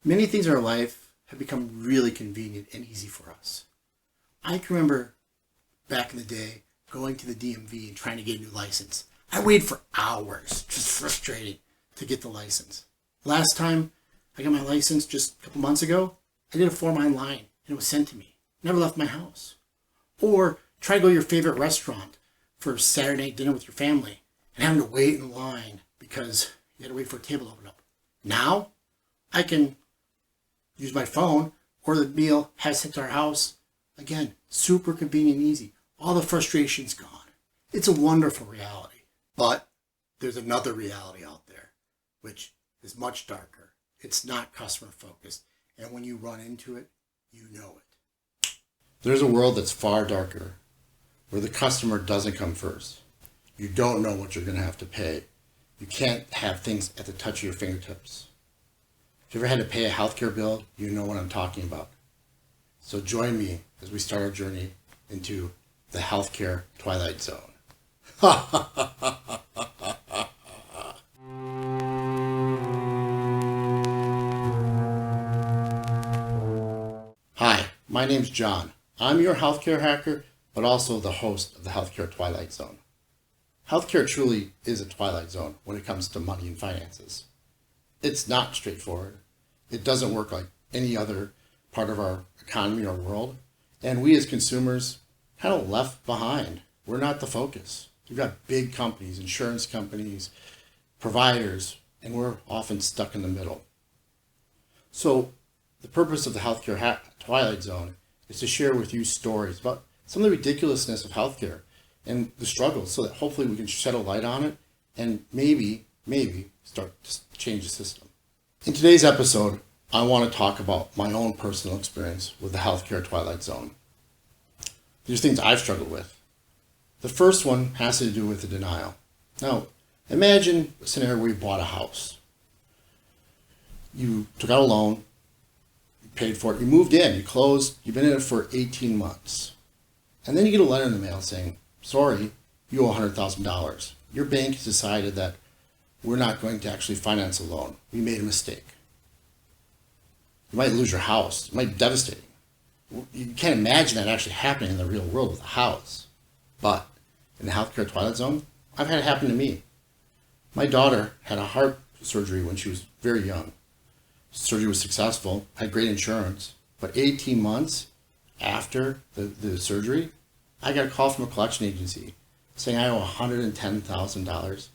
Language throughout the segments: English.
Many things in our life have become really convenient and easy for us. I can remember back in the day going to the DMV and trying to get a new license. I waited for hours, just frustrating, to get the license. Last time I got my license just a couple months ago, I did a form online and it was sent to me. Never left my house. Or try to go to your favorite restaurant for Saturday night dinner with your family and having to wait in line because you had to wait for a table to open up. Now I can use my phone, order the meal, have it sent to our house. Again, super convenient and easy. All the frustration's gone. It's a wonderful reality. But there's another reality out there, which is much darker. It's not customer focused. And when you run into it, you know it. There's a world that's far darker, where the customer doesn't come first. You don't know what you're going to have to pay. You can't have things at the touch of your fingertips. If you ever had to pay a healthcare bill, you know what I'm talking about. So join me as we start our journey into the Healthcare Twilight Zone. Hi, my name's John. I'm your healthcare hacker, but also the host of the Healthcare Twilight Zone. Healthcare truly is a twilight zone when it comes to money and finances. It's not straightforward. It doesn't work like any other part of our economy or world. And we as consumers kind of left behind. We're not the focus. We've got big companies, insurance companies, providers, and we're often stuck in the middle. So the purpose of the Healthcare Twilight Zone is to share with you stories about some of the ridiculousness of healthcare and the struggles so that hopefully we can shed a light on it and maybe start to change the system. In today's episode, I want to talk about my own personal experience with the Healthcare Twilight Zone. These are things I've struggled with. The first one has to do with the denial. Now, imagine a scenario where you bought a house. You took out a loan, you paid for it, you moved in, you closed, you've been in it for 18 months. And then you get a letter in the mail saying, sorry, you owe $100,000. Your bank has decided that we're not going to actually finance a loan. We made a mistake. You might lose your house. It might be devastating. You can't imagine that actually happening in the real world with a house. But in the Healthcare Twilight Zone, I've had it happen to me. My daughter had a heart surgery when she was very young. Surgery was successful, had great insurance, but 18 months after the surgery, I got a call from a collection agency saying I owe $110,000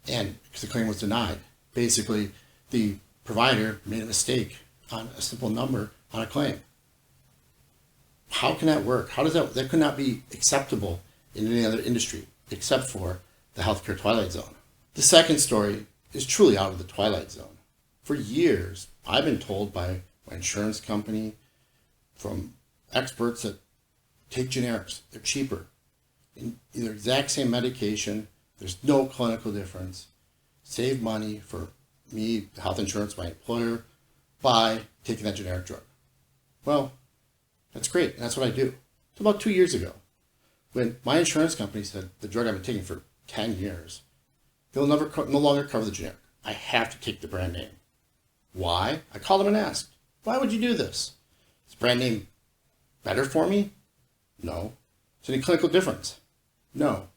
and because the claim was denied. Basically, the provider made a mistake on a simple number on a claim. How can that work? How does that could not be acceptable in any other industry except for the Healthcare Twilight Zone. The second story is truly out of the Twilight Zone. For years, I've been told by my insurance company, from experts, that take generics, they're cheaper. In the exact same medication, there's no clinical difference. Save money for me, health insurance, my employer, by taking that generic drug. Well, that's great, and that's what I do. It's about 2 years ago, when my insurance company said the drug I've been taking for 10 years, they'll no longer cover the generic. I have to take the brand name. Why? I called them and asked, why would you do this? Is the brand name better for me? No. Is there any clinical difference? No.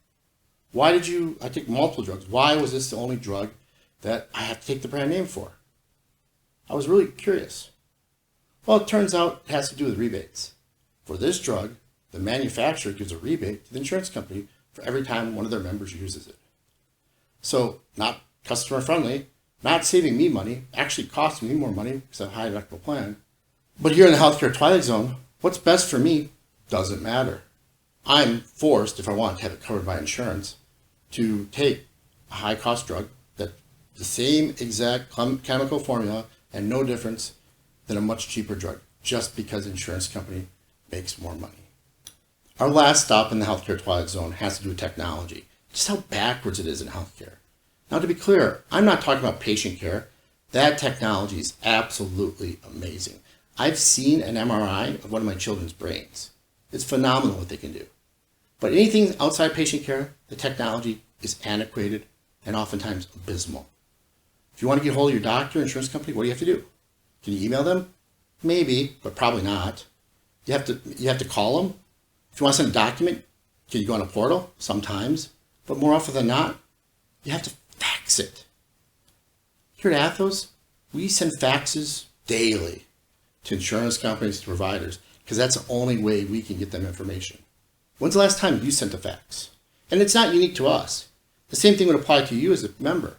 Why did I take multiple drugs? Why was this the only drug that I have to take the brand name for? I was really curious. Well, it turns out it has to do with rebates. For this drug, the manufacturer gives a rebate to the insurance company for every time one of their members uses it. So, not customer friendly, not saving me money, actually costing me more money because I have a high deductible plan. But here in the Healthcare Twilight Zone, what's best for me doesn't matter. I'm forced, if I want to have it covered by insurance, to take a high cost drug that the same exact chemical formula and no difference than a much cheaper drug, just because the insurance company makes more money. Our last stop in the Healthcare Twilight Zone has to do with technology, just how backwards it is in healthcare. Now, to be clear, I'm not talking about patient care. That technology is absolutely amazing. I've seen an MRI of one of my children's brains. It's phenomenal what they can do. But anything outside patient care, the technology is antiquated and oftentimes abysmal. If you want to get hold of your doctor, insurance company, what do you have to do? Can you email them? Maybe, but probably not. You have to call them. If you want to send a document, can you go on a portal? Sometimes. But more often than not, you have to fax it. Here at Athos, we send faxes daily to insurance companies, to providers, because that's the only way we can get them information. When's the last time you sent a fax? And it's not unique to us. The same thing would apply to you as a member.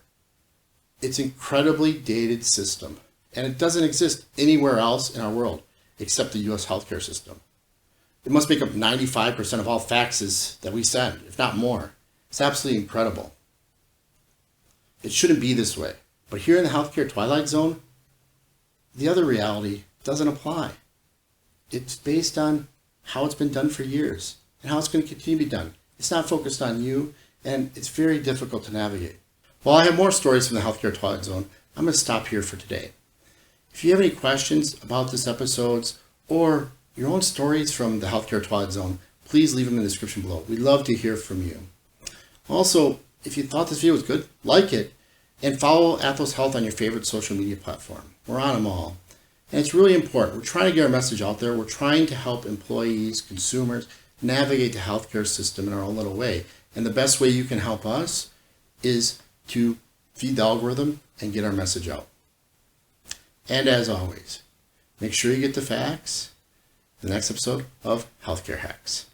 It's an incredibly dated system, and it doesn't exist anywhere else in our world except the U.S. healthcare system. It must make up 95% of all faxes that we send, if not more. It's absolutely incredible. It shouldn't be this way, but here in the Healthcare Twilight Zone, the other reality doesn't apply. It's based on how it's been done for years and how it's going to continue to be done. It's not focused on you, and it's very difficult to navigate. While I have more stories from the Healthcare Twilight Zone, I'm going to stop here for today. If you have any questions about this episodes or your own stories from the Healthcare Twilight Zone, please leave them in the description below. We'd love to hear from you. Also, if you thought this video was good, like it, and follow Athos Health on your favorite social media platform. We're on them all. And it's really important. We're trying to get our message out there. We're trying to help employees, consumers, navigate the healthcare system in our own little way. And the best way you can help us is to feed the algorithm and get our message out. And as always, make sure you get the facts in the next episode of Healthcare Hacks.